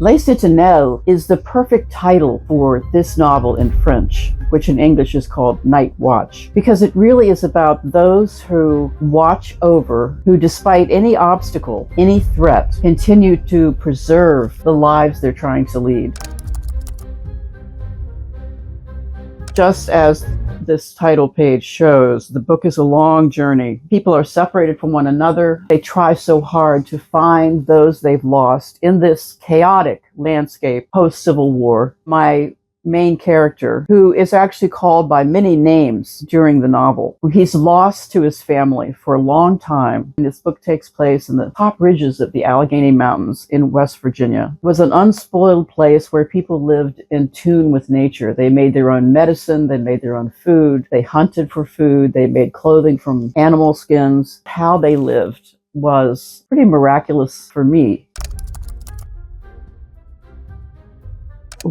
Les Sentinelles is the perfect title for this novel in French, which in English is called Night Watch, because it really is about those who watch over, who despite any obstacle, any threat, continue to preserve the lives they're trying to lead. Just as this title page shows, the book is a long journey. People are separated from one another. They try so hard to find those they've lost in this chaotic landscape post-Civil War. My main character, who is actually called by many names during the novel, he's lost to his family for a long time. And this book takes place in the top ridges of the Allegheny Mountains in West Virginia. It was an unspoiled place where people lived in tune with nature. They made their own medicine, they made their own food, they hunted for food, they made clothing from animal skins. How they lived was pretty miraculous for me.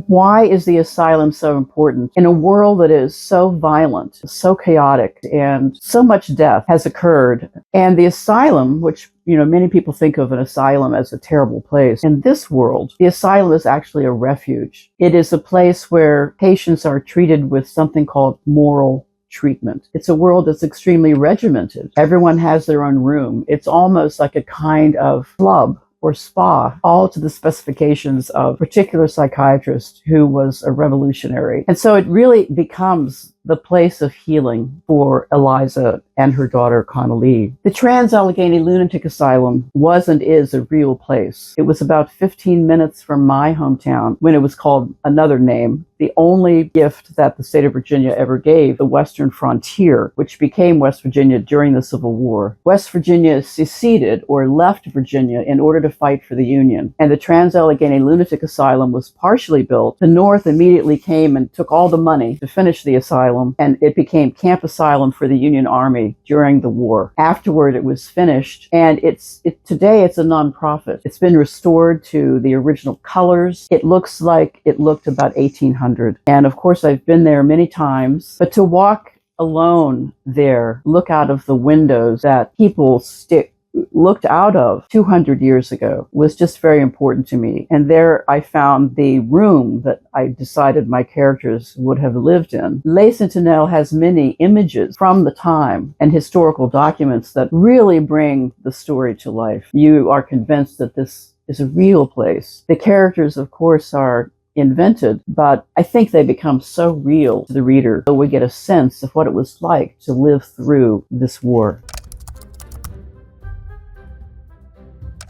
Why is the asylum so important? In a world that is so violent, so chaotic, and so much death has occurred, and the asylum, which many people think of an asylum as a terrible place. In this world, the asylum is actually a refuge. It is a place where patients are treated with something called moral treatment. It's a world that's extremely regimented. Everyone has their own room. It's almost like a kind of club or spa, all to the specifications of a particular psychiatrist who was a revolutionary. And so it really becomes the place of healing for Eliza and her daughter, Connelly. The Trans-Allegheny Lunatic Asylum was and is a real place. It was about 15 minutes from my hometown when it was called another name, the only gift that the state of Virginia ever gave the Western frontier, which became West Virginia during the Civil War. West Virginia seceded or left Virginia in order to fight for the Union, and the Trans-Allegheny Lunatic Asylum was partially built. The North immediately came and took all the money to finish the asylum, and it became Camp Asylum for the Union Army during the war. Afterward, it was finished, and today it's a nonprofit. It's been restored to the original colors. It looks like it looked about 1800. And of course, I've been there many times, but to walk alone there, look out of the windows that people looked out of 200 years ago was just very important to me. And there I found the room that I decided my characters would have lived in. Les Sentinelles has many images from the time and historical documents that really bring the story to life. You are convinced that this is a real place. The characters, of course, are invented, but I think they become so real to the reader that we get a sense of what it was like to live through this war.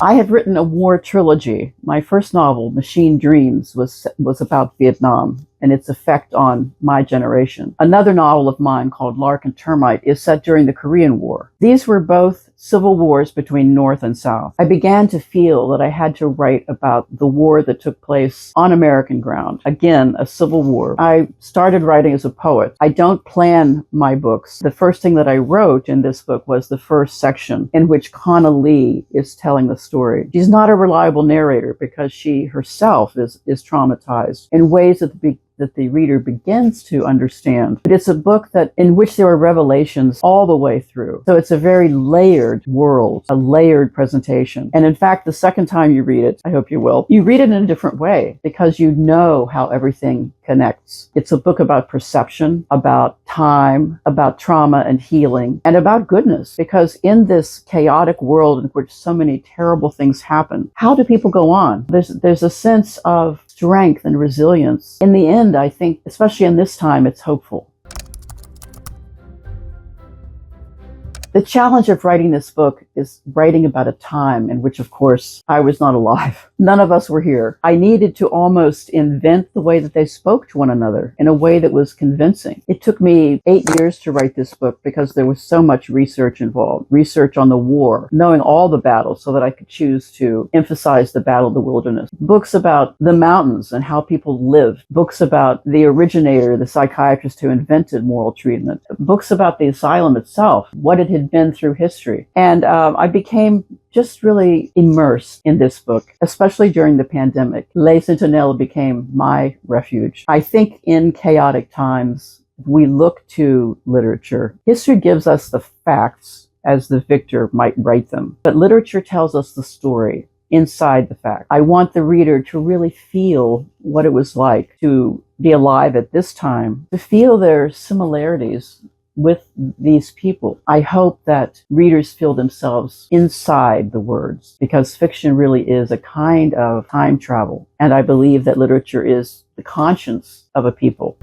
I have written a war trilogy. My first novel, Machine Dreams, was about Vietnam and its effect on my generation. Another novel of mine called Lark and Termite is set during the Korean War. These were both civil wars between North and South. I began to feel that I had to write about the war that took place on American ground. Again, a civil war. I started writing as a poet. I don't plan my books. The first thing that I wrote in this book was the first section in which Connelly is telling the story. She's not a reliable narrator because she herself is traumatized in ways that the reader begins to understand. But it's a book in which there are revelations all the way through. So it's a very layered world, a layered presentation. And in fact, the second time you read it, I hope you will, you read it in a different way because you know how everything connects. It's a book about perception, about time, about trauma and healing, and about goodness. Because in this chaotic world in which so many terrible things happen, how do people go on? There's a sense of strength and resilience. In the end, I think, especially in this time, it's hopeful. The challenge of writing this book is writing about a time in which, of course, I was not alive. None of us were here. I needed to almost invent the way that they spoke to one another in a way that was convincing. It took me 8 years to write this book because there was so much research involved. Research on the war, knowing all the battles so that I could choose to emphasize the Battle of the Wilderness. Books about the mountains and how people lived. Books about the originator, the psychiatrist who invented moral treatment. Books about the asylum itself, what it had been through history. And I became just really immersed in this book, especially during the pandemic. Les Sentinelles became my refuge. I think in chaotic times, we look to literature. History gives us the facts as the victor might write them, but literature tells us the story. inside the fact. I want the reader to really feel what it was like to be alive at this time, to feel their similarities with these people. I hope that readers feel themselves inside the words, because fiction really is a kind of time travel. And I believe that literature is the conscience of a people.